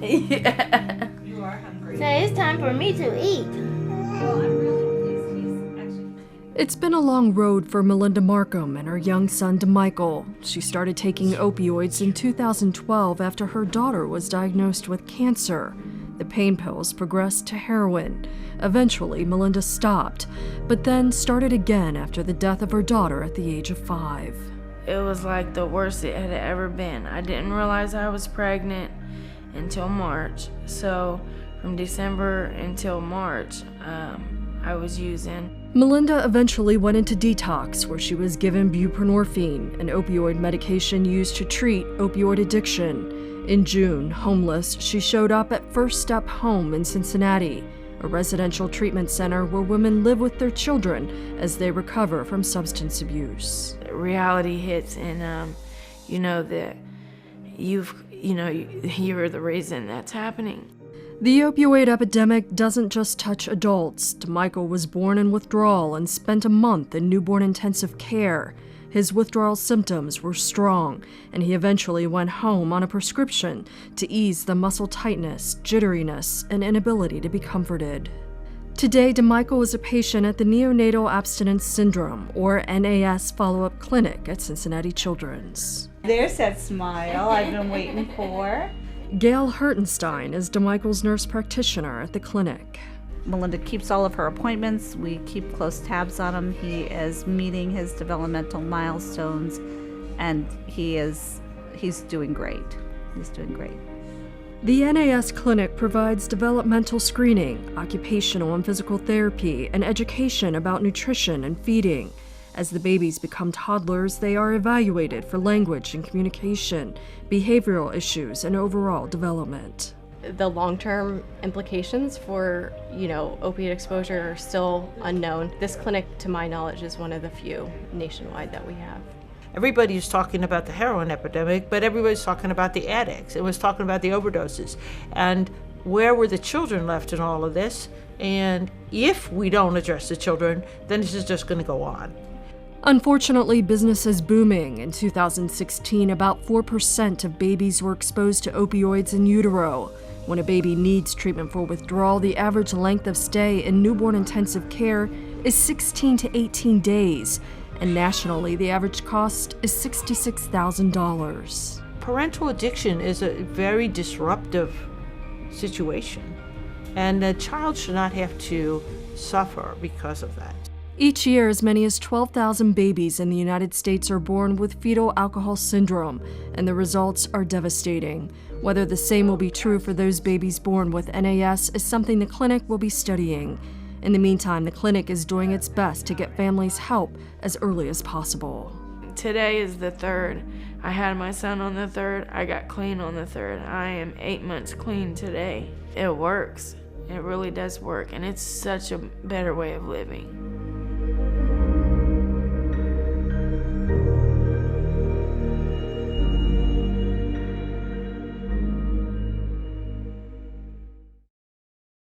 Yeah. You are hungry. So it's time for me to eat. Well, I'm really pleased he's actually... It's been a long road for Melinda Marcum and her young son DeMichael. She started taking opioids in 2012 after her daughter was diagnosed with cancer. The pain pills progressed to heroin. Eventually, Melinda stopped, but then started again after the death of her daughter at the age of 5. It was like the worst it had ever been. I didn't realize I was pregnant until March. So from December until March, I was using. Melinda eventually went into detox, where she was given buprenorphine, an opioid medication used to treat opioid addiction. In June, homeless, she showed up at First Step Home in Cincinnati, a residential treatment center where women live with their children as they recover from substance abuse. Reality hits, and you know that you're the reason that's happening. The opioid epidemic doesn't just touch adults. DeMichael was born in withdrawal and spent a month in newborn intensive care. His withdrawal symptoms were strong, and he eventually went home on a prescription to ease the muscle tightness, jitteriness, and inability to be comforted. Today, DeMichael is a patient at the Neonatal Abstinence Syndrome, or NAS, follow-up clinic at Cincinnati Children's. There's that smile I've been waiting for. Gail Hertenstein is DeMichael's nurse practitioner at the clinic. Melinda keeps all of her appointments. We keep close tabs on him. He is meeting his developmental milestones, and he's doing great. He's doing great. The NAS clinic provides developmental screening, occupational and physical therapy, and education about nutrition and feeding. As the babies become toddlers, they are evaluated for language and communication, behavioral issues, and overall development. The long-term implications for, opiate exposure are still unknown. This clinic, to my knowledge, is one of the few nationwide that we have. Everybody's talking about the heroin epidemic, but everybody's talking about the addicts. It was talking about the overdoses. And where were the children left in all of this? And if we don't address the children, then this is just going to go on. Unfortunately, business is booming. In 2016, about 4% of babies were exposed to opioids in utero. When a baby needs treatment for withdrawal, the average length of stay in newborn intensive care is 16 to 18 days, and nationally, the average cost is $66,000. Parental addiction is a very disruptive situation, and a child should not have to suffer because of that. Each year, as many as 12,000 babies in the United States are born with fetal alcohol syndrome, and the results are devastating. Whether the same will be true for those babies born with NAS is something the clinic will be studying. In the meantime, the clinic is doing its best to get families help as early as possible. Today is the 3rd. I had my son on the 3rd. I got clean on the 3rd. I am 8 months clean today. It works. It really does work, and it's such a better way of living.